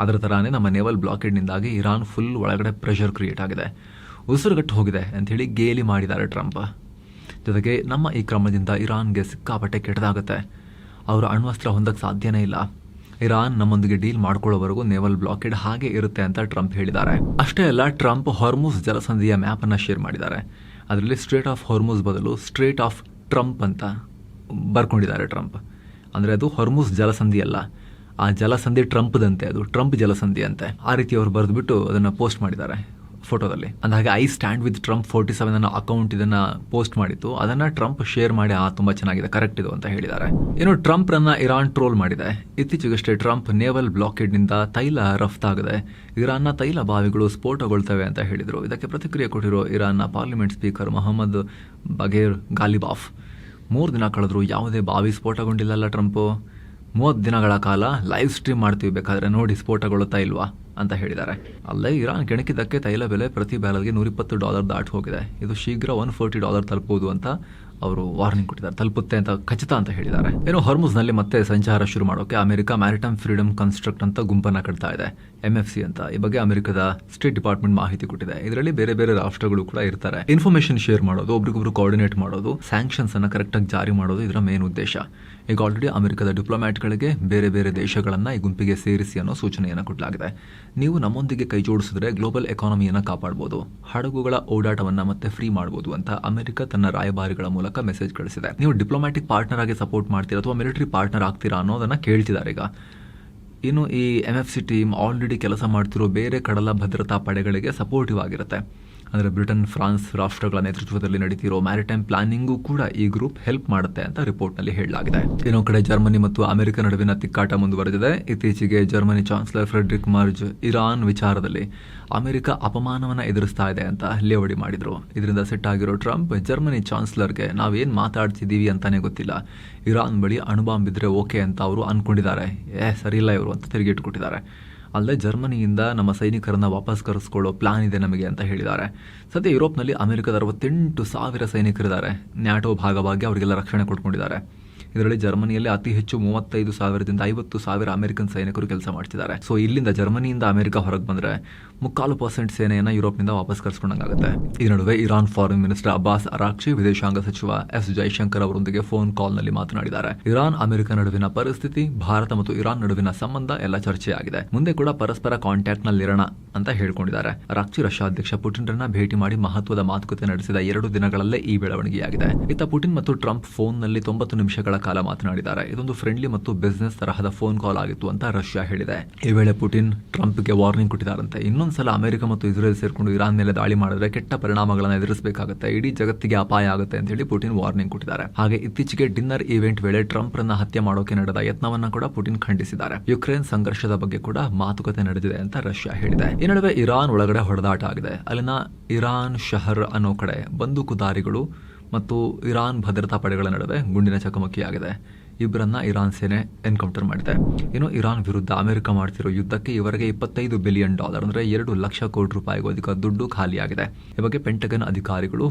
ಅದರ ಥರಾನೇ ನಮ್ಮ ನೇವಲ್ ಬ್ಲಾಕೇಡ್ನಿಂದಾಗಿ ಇರಾನ್ ಫುಲ್ ಒಳಗಡೆ ಪ್ರೆಷರ್ ಕ್ರಿಯೇಟ್ ಆಗಿದೆ, ಉಸಿರುಗಟ್ಟು ಹೋಗಿದೆ ಅಂಥೇಳಿ ಗೇಲಿ ಮಾಡಿದ್ದಾರೆ ಟ್ರಂಪ್. ಜೊತೆಗೆ ನಮ್ಮ ಈ ಕ್ರಮದಿಂದ ಇರಾನ್ಗೆ ಸಿಕ್ಕಾಪಟ್ಟೆ ಕೆಟ್ಟದಾಗುತ್ತೆ, ಅವರು ಅಣ್ವಸ್ತ್ರ ಹೊಂದಕ್ಕೆ ಸಾಧ್ಯನೇ ಇಲ್ಲ, ಇರಾನ್ ನಮ್ಮೊಂದಿಗೆ ಡೀಲ್ ಮಾಡ್ಕೊಳ್ಳೋವರೆಗೂ ನೇವಲ್ ಬ್ಲಾಕೇಡ್ ಹಾಗೆ ಇರುತ್ತೆ ಅಂತ ಟ್ರಂಪ್ ಹೇಳಿದ್ದಾರೆ. ಅಷ್ಟೇ ಅಲ್ಲ, ಟ್ರಂಪ್ ಹಾರ್ಮುಜ್ ಜಲಸಂಧಿಯ ಮ್ಯಾಪನ್ನು ಶೇರ್ ಮಾಡಿದ್ದಾರೆ. ಅದರಲ್ಲಿ ಸ್ಟ್ರೇಟ್ ಆಫ್ ಹಾರ್ಮುಜ್ ಬದಲು ಸ್ಟ್ರೇಟ್ ಆಫ್ ಟ್ರಂಪ್ ಅಂತ ಬರ್ಕೊಂಡಿದ್ದಾರೆ ಟ್ರಂಪ್. ಅಂದರೆ ಅದು ಹಾರ್ಮುಜ್ ಜಲಸಂಧಿ ಅಲ್ಲ, ಆ ಜಲಸಂಧಿ ಟ್ರಂಪ್ದಂತೆ, ಅದು ಟ್ರಂಪ್ ಜಲಸಂಧಿ ಅಂತೆ. ಆ ರೀತಿ ಅವರು ಬರೆದ್ಬಿಟ್ಟು ಅದನ್ನು ಪೋಸ್ಟ್ ಮಾಡಿದ್ದಾರೆ ಫೋಟೋದಲ್ಲಿ. ಅಂದಾಗೆ ಐ ಸ್ಟ್ಯಾಂಡ್ ವಿತ್ ಟ್ರಂಪ್ 47 ಅನ್ನೋ ಅಕೌಂಟ್ ಇದನ್ನ ಪೋಸ್ಟ್ ಮಾಡಿತ್ತು. ಅದನ್ನ ಟ್ರಂಪ್ ಶೇರ್ ಮಾಡಿ ತುಂಬಾ ಚೆನ್ನಾಗಿದೆ, ಕರೆಕ್ಟ್ ಇದು ಅಂತ ಹೇಳಿದ್ದಾರೆ. ಇನ್ನು ಟ್ರಂಪ್ ರನ್ನ ಇರಾನ್ ಟ್ರೋಲ್ ಮಾಡಿದೆ. ಇತ್ತೀಚೆಗಷ್ಟೇ ಟ್ರಂಪ್ ನೇವಲ್ ಬ್ಲಾಕೇಡ್ ನಿಂದ ತೈಲ ರಫ್ತಾಗದೆ ಇರಾನ್ನ ತೈಲ ಬಾವಿಗಳು ಸ್ಫೋಟಗೊಳ್ತವೆ ಅಂತ ಹೇಳಿದ್ರು. ಇದಕ್ಕೆ ಪ್ರತಿಕ್ರಿಯೆ ಕೊಟ್ಟಿರೋ ಇರಾನ್ನ ಪಾರ್ಲಿಮೆಂಟ್ ಸ್ಪೀಕರ್ ಮೊಹಮ್ಮದ್ ಬಗೇರ್ ಗಾಲಿಬಾಫ್, 3 ದಿನ ಕಳೆದ್ರು ಯಾವುದೇ ಬಾವಿ ಸ್ಫೋಟಗೊಂಡಿಲ್ಲಲ್ಲ ಟ್ರಂಪ್, 30 ದಿನಗಳ ಕಾಲ ಲೈವ್ ಸ್ಟ್ರೀಮ್ ಮಾಡ್ತೀವಿ, ಬೇಕಾದ್ರೆ ನೋಡಿ ಸ್ಫೋಟಗೊಳ್ಳುತ್ತಾ ಇಲ್ವಾ ಅಂತ ಹೇಳಿದ್ದಾರೆ. ಅಲ್ಲೇ ಇರಾನ್ ಕೆಣಕಿದ್ದಕ್ಕೆ ತೈಲ ಬೆಲೆ ಪ್ರತಿ ಬ್ಯಾರಲ್ಗೆ $120 ದಾಟಿ ಹೋಗಿದೆ. ಇದು ಶೀಘ್ರ $140 ತಲುಪುವುದು ಅಂತ ಅವರು ವಾರ್ನಿಂಗ್ ಕೊಟ್ಟಿದ್ದಾರೆ, ತಲುಪುತ್ತೆ ಅಂತ ಖಚಿತ ಅಂತ ಹೇಳಿದ್ದಾರೆ. ಏನೋ ಹಾರ್ಮುಜ್ನಲ್ಲಿ ಮತ್ತೆ ಸಂಚಾರ ಶುರು ಮಾಡೋಕೆ ಅಮೆರಿಕ ಮ್ಯಾರಿಟೈಮ್ ಫ್ರೀಡಮ್ ಕನ್ಸ್ಟ್ರಕ್ಟ್ ಅಂತ ಗುಂಪನ್ನ ಕಟ್ತಾ ಇದೆ, MFC ಅಂತ. ಈ ಬಗ್ಗೆ ಅಮೆರಿಕದ ಸ್ಟೇಟ್ ಡಿಪಾರ್ಟ್ಮೆಂಟ್ ಮಾಹಿತಿ ಕೊಟ್ಟಿದೆ. ಇದರಲ್ಲಿ ಬೇರೆ ಬೇರೆ ರಾಷ್ಟ್ರಗಳು ಕೂಡ ಇರ್ತಾರೆ. ಇನ್ಫಾರ್ಮೇಶನ್ ಶೇರ್ ಮಾಡೋದು, ಒಬ್ರಿಗೊಬ್ರು ಕೋಆರ್ಡಿನೇಟ್ ಮಾಡೋದು, ಸ್ಯಾಂಕ್ಷನ್ಸ್ ಅನ್ನ ಕರೆಕ್ಟ್ ಆಗಿ ಜಾರಿ ಮಾಡೋದು ಇದರ ಮೇನ್ ಉದ್ದೇಶ. ಈಗ ಆಲ್ರೆಡಿ ಅಮೆರಿಕದ ಡಿಪ್ಲೊಮ್ಯಾಟ್ಗಳಿಗೆ ಬೇರೆ ಬೇರೆ ದೇಶಗಳನ್ನ ಈ ಗುಂಪಿಗೆ ಸೇರಿಸಿ ಅನ್ನೋ ಸೂಚನೆಯನ್ನು ಕೊಡಲಾಗಿದೆ. ನೀವು ನಮ್ಮೊಂದಿಗೆ ಕೈ ಜೋಡಿಸಿದ್ರೆ ಗ್ಲೋಬಲ್ ಎಕಾನಮಿಯನ್ನು ಕಾಪಾಡಬಹುದು, ಹಡಗುಗಳ ಓಡಾಟವನ್ನ ಮತ್ತೆ ಫ್ರೀ ಮಾಡಬಹುದು ಅಂತ ಅಮೆರಿಕ ತನ್ನ ರಾಯಭಾರಿಗಳ ಮೂಲಕ ಮೂಲಕ ಮೆಸೇಜ್ ಕಳಿಸಿದೆ. ನೀವು ಡಿಪ್ಲೊಮ್ಯಾಟಿಕ್ ಪಾರ್ಟ್ನರ್ ಆಗಿ ಸಪೋರ್ಟ್ ಮಾಡ್ತೀರಾ ಅಥವಾ ಮಿಲಿಟರಿ ಪಾರ್ಟ್ನರ್ ಆಗ್ತೀರಾ ಅನ್ನೋದನ್ನ ಕೇಳ್ತಿದ್ದಾರೆ ಈಗ. ಇನ್ನು ಈ MFC ಟೀಮ್ ಆಲ್ರೆಡಿ ಕೆಲಸ ಮಾಡ್ತಿರೋ ಬೇರೆ ಕಡಲ ಭದ್ರತಾ ಪಡೆಗಳಿಗೆ ಸಪೋರ್ಟಿವ್ ಆಗಿರುತ್ತೆ. ಅಂದರೆ ಬ್ರಿಟನ್, ಫ್ರಾನ್ಸ್ ರಾಷ್ಟ್ರಗಳ ನೇತೃತ್ವದಲ್ಲಿ ನಡೀತಿರೋ ಮ್ಯಾರಿಟೈಮ್ ಪ್ಲಾನಿಂಗೂ ಕೂಡ ಈ ಗ್ರೂಪ್ ಹೆಲ್ಪ್ ಮಾಡುತ್ತೆ ಅಂತ ರಿಪೋರ್ಟ್ನಲ್ಲಿ ಹೇಳಲಾಗಿದೆ. ಇನ್ನೊಂದು ಕಡೆ ಜರ್ಮನಿ ಮತ್ತು ಅಮೆರಿಕ ನಡುವಿನ ತಿಕ್ಕಾಟ ಮುಂದುವರೆದಿದೆ. ಇತ್ತೀಚೆಗೆ Germany chancellor Friedrich merge Iran ವಿಚಾರದಲ್ಲಿ ಅಮೆರಿಕ ಅಪಮಾನವನ್ನು ಎದುರಿಸ್ತಾ ಇದೆ ಅಂತ ಲೇವಡಿ ಮಾಡಿದ್ರು. ಇದರಿಂದ ಸಿಟ್ಟಾಗಿರೋ ಟ್ರಂಪ್ ಜರ್ಮನಿ ಚಾನ್ಸಲರ್ಗೆ ನಾವೇನು ಮಾತಾಡ್ತಿದ್ದೀವಿ ಅಂತಾನೆ ಗೊತ್ತಿಲ್ಲ, ಇರಾನ್ ಬಳಿ ಅಣುಬಾಂಬ್ ಇದ್ರೆ ಓಕೆ ಅಂತ ಅವರು ಅನ್ಕೊಂಡಿದ್ದಾರೆ, ಸರಿಯಿಲ್ಲ ಇವರು ಅಂತ ತಿರುಗಿಟ್ಕೊಟ್ಟಿದ್ದಾರೆ. ಅಲ್ಲದೆ ಜರ್ಮನಿಯಿಂದ ನಮ್ಮ ಸೈನಿಕರನ್ನ ವಾಪಸ್ ಕರೆಸ್ಕೊಳ್ಳೋ ಪ್ಲಾನ್ ಇದೆ ನಮಗೆ ಅಂತ ಹೇಳಿದ್ದಾರೆ. ಸದ್ಯ ಯುರೋಪ್ನಲ್ಲಿ ಅಮೆರಿಕದ 68,000 ಸೈನಿಕರಿದ್ದಾರೆ. ನ್ಯಾಟೋ ಭಾಗವಾಗಿ ಅವರಿಗೆಲ್ಲ ರಕ್ಷಣೆ ಕೊಟ್ಕೊಂಡಿದ್ದಾರೆ. ಇದರಲ್ಲಿ ಜರ್ಮನಿಯಲ್ಲಿ ಅತಿ ಹೆಚ್ಚು 35,000ದಿಂದ 50,000 ಅಮೆರಿಕನ್ ಸೈನಿಕರು ಕೆಲಸ ಮಾಡ್ತಿದ್ದಾರೆ. ಸೊ ಇಲ್ಲಿಂದ ಜರ್ಮನಿಯಿಂದ ಅಮೆರಿಕ ಹೊರಗೆ ಬಂದರೆ 3.25% ಸೇನೆಯನ್ನು ಯುರೋಪ್ನಿಂದ ವಾಪಸ್ ಕರೆಸ್ಕೊಂಡಂಗಾಗುತ್ತೆ. ಈ ನಡುವೆ Iran foreign minister Abbas Araghchi ವಿದೇಶಾಂಗ ಸಚಿವ ಎಸ್ ಜೈಶಂಕರ್ ಅವರೊಂದಿಗೆ ಫೋನ್ ಕಾಲ್ನಲ್ಲಿ ಮಾತನಾಡಿದ್ದಾರೆ. ಇರಾನ್ ಅಮೆರಿಕ ನಡುವಿನ ಪರಿಸ್ಥಿತಿ, ಭಾರತ ಮತ್ತು ಇರಾನ್ ನಡುವಿನ ಸಂಬಂಧ ಎಲ್ಲ ಚರ್ಚೆಯಾಗಿದೆ. ಮುಂದೆ ಕೂಡ ಪರಸ್ಪರ ಕಾಂಟ್ಯಾಕ್ಟ್ ನಲ್ಲಿರೋಣ ಅಂತ ಹೇಳ್ಕೊಂಡಿದ್ದಾರೆ. ಅರಾಕ್ಚಿ ರಷ್ಯಾ ಅಧ್ಯಕ್ಷ ಪುಟಿನ್ರನ್ನ ಭೇಟಿ ಮಾಡಿ ಮಹತ್ವದ ಮಾತುಕತೆ ನಡೆಸಿದ 2 ದಿನಗಳಲ್ಲೇ ಈ ಬೆಳವಣಿಗೆಯಾಗಿದೆ. ಇತ್ತ ಪುಟಿನ್ ಮತ್ತು ಟ್ರಂಪ್ ಫೋನ್ನಲ್ಲಿ 90 ನಿಮಿಷಗಳ ಕಾಲ ಮಾತನಾಡಿದ್ದಾರೆ. ಇದೊಂದು ಫ್ರೆಂಡ್ಲಿ ಮತ್ತು ಬಿಸಿನೆಸ್ ತರಹದ ಫೋನ್ ಕಾಲ್ ಆಗಿತ್ತು ಅಂತ ರಷ್ಯಾ ಹೇಳಿದೆ. ಈ ವೇಳೆ ಪುಟಿನ್ ಟ್ರಂಪ್ಗೆ ವಾರ್ನಿಂಗ್ ಕೊಟ್ಟಿದ್ದಾರಂತೆ. ಇನ್ನೊಂದ್ಸಲ ಅಮೆರಿಕ ಮತ್ತು ಇಸ್ರೇಲ್ ಸೇರ್ಕೊಂಡು ಇರಾನ್ ಮೇಲೆ ದಾಳಿ ಮಾಡಿದ್ರೆ ಕೆಟ್ಟ ಪರಿಣಾಮಗಳನ್ನು ಎದುರಿಸಬೇಕಾಗುತ್ತೆ, ಇಡೀ ಜಗತ್ತಿಗೆ ಅಪಾಯ ಆಗುತ್ತೆ ಅಂತ ಹೇಳಿ ಪುಟಿನ್ ವಾರ್ನಿಂಗ್ ಕೊಟ್ಟಿದ್ದಾರೆ. ಹಾಗೆ ಇತ್ತೀಚೆಗೆ ಡಿನ್ನರ್ ಈವೆಂಟ್ ವೇಳೆ ಟ್ರಂಪ್ ರನ್ನ ಹತ್ಯೆ ಮಾಡೋಕೆ ನಡೆದ ಯತ್ನವನ್ನ ಕೂಡ ಪುಟಿನ್ ಖಂಡಿಸಿದ್ದಾರೆ. ಯುಕ್ರೇನ್ ಸಂಘರ್ಷದ ಬಗ್ಗೆ ಕೂಡ ಮಾತುಕತೆ ನಡೆದಿದೆ ಅಂತ ರಷ್ಯಾ ಹೇಳಿದೆ. ಈ ನಡುವೆ ಇರಾನ್ ಒಳಗಡೆ ಹೊಡೆದಾಟ ಆಗಿದೆ. ಅಲ್ಲಿನ ಇರಾನ್ ಶಹರ್ ಅನ್ನೋ ಕಡೆ ಬಂದೂಕುದಾರಿಗಳು ಮತ್ತು ಇರಾನ್ ಭದ್ರತಾ ಪಡೆಗಳ ನಡುವೆ ಗುಂಡಿನ ಚಕಮಕಿಯಾಗಿದೆ. ಇಬ್ಬರನ್ನ ಇರಾನ್ ಸೇನೆ ಎನ್ಕೌಂಟರ್ ಮಾಡಿದೆ. ಇನ್ನು ಇರಾನ್ ವಿರುದ್ಧ ಅಮೆರಿಕ ಮಾಡ್ತಿರೋ ಯುದ್ಧಕ್ಕೆ ಇವರಿಗೆ $25 ಬಿಲಿಯನ್ ಅಂದರೆ $2 ಕೋಟಿ ರೂಪಾಯಿಗೂ ಅಧಿಕ ದುಡ್ಡು ಖಾಲಿಯಾಗಿದೆ. ಈ ಬಗ್ಗೆ ಪೆಂಟಗನ್ ಅಧಿಕಾರಿಗಳು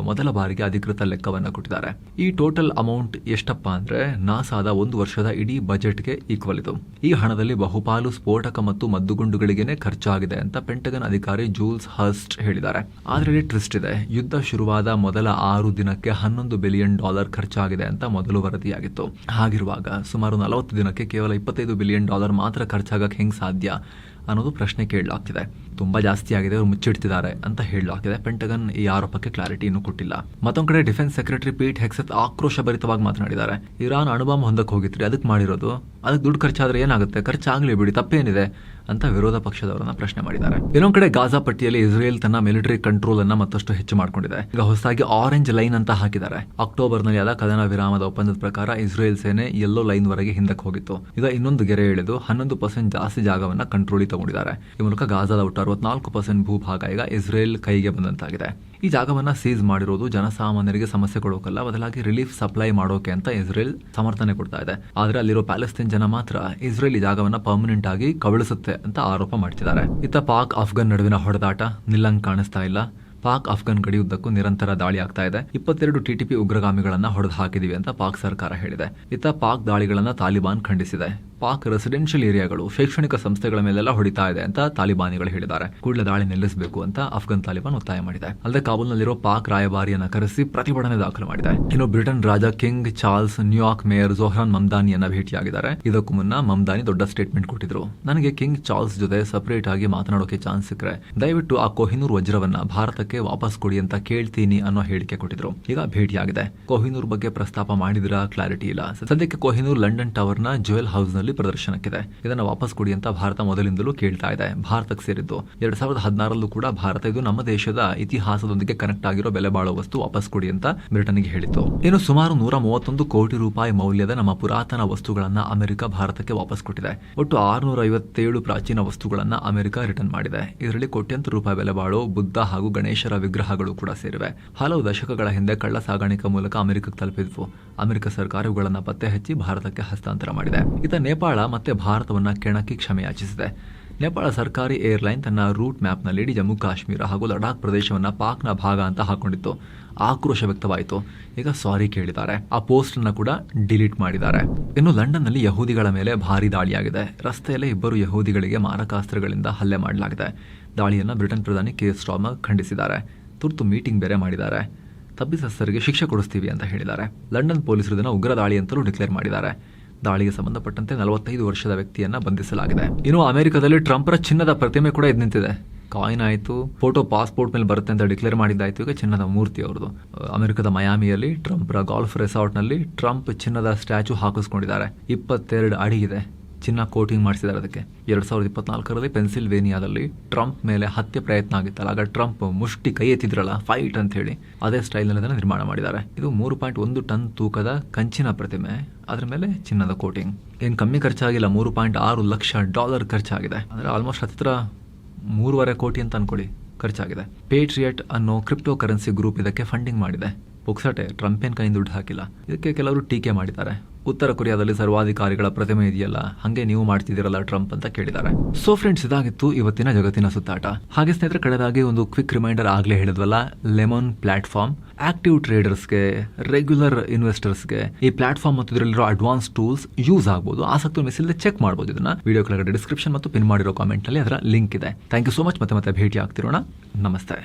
ಮೊದಲ ಬಾರಿಗೆ ಅಧಿಕೃತ ಲೆಕ್ಕವನ್ನು ಕೊಟ್ಟಿದ್ದಾರೆ. ಈ ಟೋಟಲ್ ಅಮೌಂಟ್ ಎಷ್ಟಪ್ಪ ಅಂದ್ರೆ ನಾಸಾದ 1 ವರ್ಷದ ಇಡೀ ಬಜೆಟ್ಗೆ ಈಕ್ವಲ್ ಇದು. ಈ ಹಣದಲ್ಲಿ ಬಹುಪಾಲು ಸ್ಫೋಟಕ ಮತ್ತು ಮದ್ದುಗುಂಡುಗಳಿಗೇನೆ ಖರ್ಚಾಗಿದೆ ಅಂತ ಪೆಂಟಗನ್ ಅಧಿಕಾರಿ ಜೂಲ್ಸ್ ಹರ್ಸ್ಟ್ ಹೇಳಿದ್ದಾರೆ. ಆದ್ರೆ ಟ್ವಿಸ್ಟ್ ಇದೆ. ಯುದ್ಧ ಶುರುವಾದ ಮೊದಲ 6 ದಿನಕ್ಕೆ $11 ಬಿಲಿಯನ್ ಖರ್ಚಾಗಿದೆ ಅಂತ ಮೊದಲು ವರದಿಯಾಗಿತ್ತು. ಹಾಗಿರುವಾಗ ಸುಮಾರು 40 ದಿನಕ್ಕೆ ಕೇವಲ $25 ಬಿಲಿಯನ್ ಮಾತ್ರ ಖರ್ಚಾಗಕ್ಕೆ ಹೆಂಗ್ ಸಾಧ್ಯ ಅನ್ನೋದು ಪ್ರಶ್ನೆ ಕೇಳಲಾಗ್ತಿದೆ. ತುಂಬಾ ಜಾಸ್ತಿ ಆಗಿದೆ, ಅವರು ಮುಚ್ಚಿಡ್ತಿದ್ದಾರೆ ಅಂತ ಹೇಳಲಾಗ್ತಿದೆ. ಪೆಂಟಗನ್ ಈ ಆರೋಪಕ್ಕೆ ಕ್ಲಾರಿಟಿ ಇನ್ನೂ ಕೊಟ್ಟಿಲ್ಲ. ಮತ್ತೊಂದು ಕಡೆ ಡಿಫೆನ್ಸ್ ಸೆಕ್ರೆಟರಿ ಪೀಟ್ ಹೆಕ್ಸೆತ್ ಆಕ್ರೋಶಭರಿತವಾಗಿ ಮಾತನಾಡಿದ್ದಾರೆ. ಇರಾನ್ ಅಣುಬಾಂಬ್ ಹೊಂದಕ್ಕೆ ಹೋಗಿತ್ರಿ, ಅದಕ್ಕೆ ಮಾಡಿರೋದು, ಅದಕ್ಕೆ ದುಡ್ಡು ಖರ್ಚಾದ್ರೆ ಏನಾಗುತ್ತೆ, ಖರ್ಚಾಗ್ಲಿ ಬಿಡಿ, ತಪ್ಪೇನಿದೆ ಅಂತ ವಿರೋಧ ಪಕ್ಷದವರನ್ನ ಪ್ರಶ್ನೆ ಮಾಡಿದ್ದಾರೆ. ಇನ್ನೊಂದು ಕಡೆ ಗಾಜಾ ಪಟ್ಟಿಯಲ್ಲಿ ಇಸ್ರೇಲ್ ತನ್ನ ಮಿಲಿಟರಿ ಕಂಟ್ರೋಲ್ ಅನ್ನ ಮತ್ತಷ್ಟು ಹೆಚ್ಚು ಮಾಡಿಕೊಂಡಿದೆ. ಈಗ ಹೊಸದಾಗಿ ಆರೆಂಜ್ ಲೈನ್ ಅಂತ ಹಾಕಿದ್ದಾರೆ. ಅಕ್ಟೋಬರ್ನಲ್ಲಿ ಆದ ಕದನ ವಿರಾಮದ ಒಪ್ಪಂದದ ಪ್ರಕಾರ ಇಸ್ರೇಲ್ ಸೇನೆ ಯೆಲ್ಲೋ ಲೈನ್ ವರೆಗೆ ಹಿಂದಕ್ಕೆ ಹೋಗಿತ್ತು. ಈಗ ಇನ್ನೊಂದು ಗೆರೆ ಎಳೆದು 11% ಜಾಸ್ತಿ ಜಾಗವನ್ನ ಕಂಟ್ರೋಲ್ ತಗೊಂಡಿದ್ದಾರೆ. ಈ ಮೂಲಕ ಗಾಜಾದ ಒಟ್ಟು 64% ಭೂಭಾಗ ಈಗ ಇಸ್ರೇಲ್ ಕೈಗೆ ಬಂದಂತಾಗಿದೆ. ಈ ಜಾಗವನ್ನ ಸೀಸ್ ಮಾಡಿರೋದು ಜನಸಾಮಾನ್ಯರಿಗೆ ಸಮಸ್ಯೆ ಕೊಡೋಕಲ್ಲ, ಬದಲಾಗಿ ರಿಲೀಫ್ ಸಪ್ಲೈ ಮಾಡೋಕೆ ಅಂತ ಇಸ್ರೇಲ್ ಸಮರ್ಥನೆ ಕೊಡ್ತಾ ಇದೆ. ಆದ್ರೆ ಅಲ್ಲಿರೋ ಪ್ಯಾಲೆಸ್ತೈನ್ ಜನ ಮಾತ್ರ ಇಸ್ರೇಲ್ ಈ ಜಾಗವನ್ನ ಪರ್ಮನೆಂಟ್ ಆಗಿ ಕಬಳಿಸುತ್ತೆ ಅಂತ ಆರೋಪ ಮಾಡ್ತಿದ್ದಾರೆ. ಇತ್ತ ಪಾಕ್ ಅಫ್ಘಾನ್ ನಡುವಿನ ಹೊಡೆದಾಟ ನಿಲ್ಲಂಗ್ ಕಾಣಿಸ್ತಾ ಇಲ್ಲ. ಪಾಕ್ ಅಫ್ಘಾನ್ ಗಡಿಯುದ್ದಕ್ಕೂ ನಿರಂತರ ದಾಳಿ ಆಗ್ತಾ ಇದೆ. 22 TTP ಉಗ್ರಗಾಮಿಗಳನ್ನ ಹೊಡೆದು ಹಾಕಿದೀವಿ ಅಂತ ಪಾಕ್ ಸರ್ಕಾರ ಹೇಳಿದೆ. ಇತ್ತ ಪಾಕ್ ದಾಳಿಗಳನ್ನ ತಾಲಿಬಾನ್ ಖಂಡಿಸಿದೆ. ಪಾಕ್ ರೆಸಿಡೆನ್ಷಿಯಲ್ ಏರಿಯಾಗಳು, ಶೈಕ್ಷಣಿಕ ಸಂಸ್ಥೆಗಳ ಮೇಲೆಲ್ಲ ಹೊಡಿತಾ ಇದೆ ಅಂತ ತಾಲಿಬಾನಿಗಳು ಹೇಳಿದ್ದಾರೆ. ಕೂಡಲೇ ದಾಳಿ ನಿಲ್ಲಿಸಬೇಕು ಅಂತ ಅಫ್ಘಾನ್ ತಾಲಿಬಾನ್ ಒತ್ತಾಯ ಮಾಡಿದೆ. ಅಲ್ಲದೆ ಕಾಬೂಲ್ನಲ್ಲಿರೋ ಪಾಕ್ ರಾಯಭಾರಿಯನ್ನ ಕರೆಸಿ ಪ್ರತಿಭಟನೆ ದಾಖಲು ಮಾಡಿದೆ. ಇನ್ನು ಬ್ರಿಟನ್ ರಾಜ ಕಿಂಗ್ ಚಾರ್ಲ್ಸ್ ನ್ಯೂಯಾರ್ಕ್ ಮೇಯರ್ ಜೋಹ್ರಾನ್ ಮಮ್ದಾನಿಯನ್ನ ಭೇಟಿಯಾಗಿದ್ದಾರೆ. ಇದಕ್ಕೂ ಮುನ್ನ ಮಮ್ದಾನಿ ದೊಡ್ಡ ಸ್ಟೇಟ್ಮೆಂಟ್ ಕೊಟ್ಟಿದ್ರು. ನನಗೆ ಕಿಂಗ್ ಚಾರ್ಲ್ಸ್ ಜೊತೆ ಸಪರೇಟ್ ಆಗಿ ಮಾತನಾಡೋಕೆ ಚಾನ್ಸ್ ಸಿಕ್ಕರೆ ದಯವಿಟ್ಟು ಆ ಕೊಹಿನೂರ್ ವಜ್ರವನ್ನ ಭಾರತಕ್ಕೆ ವಾಪಸ್ ಕೊಡಿ ಅಂತ ಕೇಳ್ತೀನಿ ಅನ್ನೋ ಹೇಳಿಕೆ ಕೊಟ್ಟಿದ್ರು. ಈಗ ಭೇಟಿಯಾಗಿದೆ. ಕೊಹಿನೂರ್ ಬಗ್ಗೆ ಪ್ರಸ್ತಾಪ ಮಾಡಿದ್ರ ಕ್ಲಾರಿಟಿ ಇಲ್ಲ. ಸದ್ಯಕ್ಕೆ ಕೊಹಿನೂರ್ ಲಂಡನ್ ಟವರ್ ನ ಜುವೆಲ್ ಹೌಸ್ ನಲ್ಲಿ ಪ್ರದರ್ಶನಕ್ಕಿದೆ. ಇದನ್ನ ವಾಪಸ್ ಕೊಡಿ ಅಂತ ಭಾರತ ಮೊದಲಿಂದಲೂ ಕೇಳ್ತಾ ಇದೆ. ಭಾರತಕ್ಕೆ ಸೇರಿದ್ದು 2016ರಲ್ಲೂ ಕೂಡ ಭಾರತ ಇದು ನಮ್ಮ ದೇಶದ ಇತಿಹಾಸದೊಂದಿಗೆ ಕನೆಕ್ಟ್ ಆಗಿರೋ ಬೆಲೆ ಬಾಳೋ ವಸ್ತು ವಾಪಸ್ ಕೊಡಿ ಅಂತ ಬ್ರಿಟನ್ಗೆ ಹೇಳಿತ್ತು. ಇನ್ನು ಸುಮಾರು 131 ಕೋಟಿ ರೂಪಾಯಿ ಮೌಲ್ಯದ ನಮ್ಮ ಪುರಾತನ ವಸ್ತುಗಳನ್ನ ಅಮೆರಿಕ ಭಾರತಕ್ಕೆ ವಾಪಸ್ ಕೊಟ್ಟಿದೆ. ಒಟ್ಟು 657 ಪ್ರಾಚೀನ ವಸ್ತುಗಳನ್ನ ಅಮೆರಿಕ ರಿಟರ್ನ್ ಮಾಡಿದೆ. ಇದರಲ್ಲಿ ಕೋಟ್ಯಂತರ ರೂಪಾಯಿ ಬೆಲೆ ಬಾಳೋ ಬುದ್ಧ ಹಾಗೂ ಗಣೇಶರ ವಿಗ್ರಹಗಳು ಕೂಡ ಸೇರಿವೆ. ಹಲವು ದಶಕಗಳ ಹಿಂದೆ ಕಳ್ಳ ಸಾಗಾಣಿಕೆ ಮೂಲಕ ಅಮೆರಿಕಕ್ಕೆ ತಲುಪಿದ್ವು. ಅಮೆರಿಕ ಸರ್ಕಾರ ಇವುಗಳನ್ನ ಪತ್ತೆ ಹಚ್ಚಿ ಭಾರತಕ್ಕೆ ಹಸ್ತಾಂತರ ಮಾಡಿದೆ. ಇತ ನೇಪಾಳ ಮತ್ತೆ ಭಾರತವನ್ನ ಕೆಣಕಿ ಕ್ಷಮೆಯಾಚಿಸಿದೆ. ನೇಪಾಳ ಸರ್ಕಾರಿ ಏರ್ಲೈನ್ ತನ್ನ ರೂಟ್ ಮ್ಯಾಪ್ನಲ್ಲಿ ಇಡೀ ಜಮ್ಮು ಕಾಶ್ಮೀರ ಹಾಗೂ ಲಡಾಖ್ ಪ್ರದೇಶವನ್ನ ಪಾಕ್ನ ಭಾಗ ಅಂತ ಹಾಕೊಂಡಿತ್ತು. ಆಕ್ರೋಶ ವ್ಯಕ್ತವಾಯಿತು. ಈಗ ಸಾರಿ ಕೇಳಿದ್ದಾರೆ. ಆ ಪೋಸ್ಟ್ ಅನ್ನ ಕೂಡ ಡಿಲೀಟ್ ಮಾಡಿದ್ದಾರೆ. ಇನ್ನು ಲಂಡನ್ ನಲ್ಲಿ ಯಹೂದಿಗಳ ಮೇಲೆ ಭಾರಿ ದಾಳಿಯಾಗಿದೆ. ರಸ್ತೆಯಲ್ಲೇ 2 ಯಹೂದಿಗಳಿಗೆ ಮಾರಕಾಸ್ತ್ರಗಳಿಂದ ಹಲ್ಲೆ ಮಾಡಲಾಗಿದೆ. ದಾಳಿಯನ್ನ ಬ್ರಿಟನ್ ಪ್ರಧಾನಿ ಕೇರ್ ಸ್ಟಾರ್ಮರ್ ಖಂಡಿಸಿದ್ದಾರೆ. ತುರ್ತು ಮೀಟಿಂಗ್ ಬೇರೆ ಮಾಡಿದ್ದಾರೆ. ತಪ್ಪಿತಸ್ಥರಿಗೆ ಶಿಕ್ಷೆ ಕೊಡಿಸ್ತೀವಿ ಅಂತ ಹೇಳಿದ್ದಾರೆ. ಲಂಡನ್ ಪೊಲೀಸರು ಇದನ್ನು ಉಗ್ರ ದಾಳಿ ಅಂತಲೂ ಡಿಕ್ಲೇರ್ ಮಾಡಿದ್ದಾರೆ. ದಾಳಿಗೆ ಸಂಬಂಧಪಟ್ಟಂತೆ 45 ವರ್ಷದ ವ್ಯಕ್ತಿಯನ್ನ ಬಂಧಿಸಲಾಗಿದೆ. ಇನ್ನು ಅಮೆರಿಕದಲ್ಲಿ ಟ್ರಂಪ್ರ ಚಿನ್ನದ ಪ್ರತಿಮೆ ಕೂಡ ಎದ್ದು ನಿಂತಿದೆ. ಕಾಯಿನ್ ಆಯಿತು, ಫೋಟೋ ಪಾಸ್ಪೋರ್ಟ್ ಮೇಲೆ ಬರುತ್ತೆ ಅಂತ ಡಿಕ್ಲೇರ್ ಮಾಡಿದ್ದಾಯ್ತು. ಈಗ ಚಿನ್ನದ ಮೂರ್ತಿ ಅವ್ರದ್ದು. ಅಮೆರಿಕದ ಮಯಾಮಿಯಲ್ಲಿ ಟ್ರಂಪ್ರ ಗಾಲ್ಫ್ ರೆಸಾರ್ಟ್ನಲ್ಲಿ ಟ್ರಂಪ್ ಚಿನ್ನದ ಸ್ಟ್ಯಾಚು ಹಾಕಿಸ್ಕೊಂಡಿದ್ದಾರೆ. 22 ಅಡಿ ಇದೆ. ಚಿನ್ನ ಕೋಟಿಂಗ್ ಮಾಡಿಸಿದ್ದಾರೆ ಅದಕ್ಕೆ. 2024ರಲ್ಲಿ ಪೆನ್ಸಿಲ್ವೇನಿಯಾದಲ್ಲಿ ಟ್ರಂಪ್ ಮೇಲೆ ಹತ್ಯೆ ಪ್ರಯತ್ನ ಆಗಿತ್ತಲ್ಲ, ಆಗ ಟ್ರಂಪ್ ಮುಷ್ಟಿ ಕೈ ಎತ್ತಿದ್ರಲ್ಲ, ಫೈಟ್ ಅಂತ ಹೇಳಿ, ಅದೇ ಸ್ಟೈಲ್ನಲ್ಲಿ ಅದನ್ನು ನಿರ್ಮಾಣ ಮಾಡಿದ್ದಾರೆ. ಇದು 3.1 ಟನ್ ತೂಕದ ಕಂಚಿನ ಪ್ರತಿಮೆ, ಅದ್ರ ಮೇಲೆ ಚಿನ್ನದ ಕೋಟಿಂಗ್. ಏನು ಕಮ್ಮಿ ಖರ್ಚಾಗಿಲ್ಲ, $3.6 ಲಕ್ಷ ಖರ್ಚಾಗಿದೆ. ಅಂದರೆ ಆಲ್ಮೋಸ್ಟ್ ಹತ್ತಿರ 3.5 ಕೋಟಿ ಅಂತ ಅನ್ಕೊಳ್ಳಿ ಖರ್ಚಾಗಿದೆ. ಪೇಟ್ರಿಯಟ್ ಅನ್ನೋ ಕ್ರಿಪ್ಟೋ ಕರೆನ್ಸಿ ಗ್ರೂಪ್ ಇದಕ್ಕೆ ಫಂಡಿಂಗ್ ಮಾಡಿದೆ. ಪುಕ್ಸಟೆ, ಟ್ರಂಪ್ ಏನ್ ಕೈಯಿಂದ ದುಡ್ಡು ಹಾಕಿಲ್ಲ. ಇದಕ್ಕೆ ಕೆಲವರು ಟೀಕೆ ಮಾಡಿದ್ದಾರೆ. ಉತ್ತರ ಕೊರಿಯಾದಲ್ಲಿ ಸರ್ವಾಧಿಕಾರಿಗಳ ಪ್ರತಿಮೆ ಇದೆಯಲ್ಲ, ಹಂಗೆ ನೀವು ಮಾಡ್ತಿದ್ದೀರಲ್ಲ ಟ್ರಂಪ್ ಅಂತ ಕೇಳಿದ್ದಾರೆ. ಸೊ ಫ್ರೆಂಡ್ಸ್, ಇದಾಗಿತ್ತು ಇವತ್ತಿನ ಜಗತ್ತಿನ ಸುತ್ತಾಟ. ಹಾಗೆ ಸ್ನೇಹಿತರೆ, ಕಡೆದಾಗಿ ಒಂದು ಕ್ವಿಕ್ ರಿಮೈಂಡರ್, ಆಗ್ಲೇ ಹೇಳಿದ್ವಲ್ಲ, ಲೆಮನ್ ಪ್ಲಾಟ್ಫಾರ್ಮ್ ಆಕ್ಟಿವ್ ಟ್ರೇಡರ್ಸ್ಗೆ, ರೆಗ್ಯುಲರ್ ಇನ್ವೆಸ್ಟರ್ಸ್ಗೆ ಈ ಪ್ಲಾಟ್ಫಾರ್ಮ್ ಮತ್ತು ಇದರಲ್ಲಿರೋ ಅಡ್ವಾನ್ಸ್ ಟೂಲ್ಸ್ ಯೂಸ್ ಆಗ್ಬೋದು. ಆಸಕ್ತಿ ಮಿಸ್ ಇಲ್ಲದೆ ಚೆಕ್ ಮಾಡ್ಬೋದು. ಇದನ್ನ ವಿಡಿಯೋ ಕೆಳಗಡೆ ಡಿಸ್ಕ್ರಿಪ್ಷನ್ ಮತ್ತು ಪಿನ್ ಮಾಡಿರೋ ಕಾಮೆಂಟ್ ನಲ್ಲಿ ಅದರ ಲಿಂಕ್ ಇದೆ. Thank you so much. ಮತ್ತೆ ಭೇಟಿ ಆಗ್ತಿರೋಣ. ನಮಸ್ತೆ.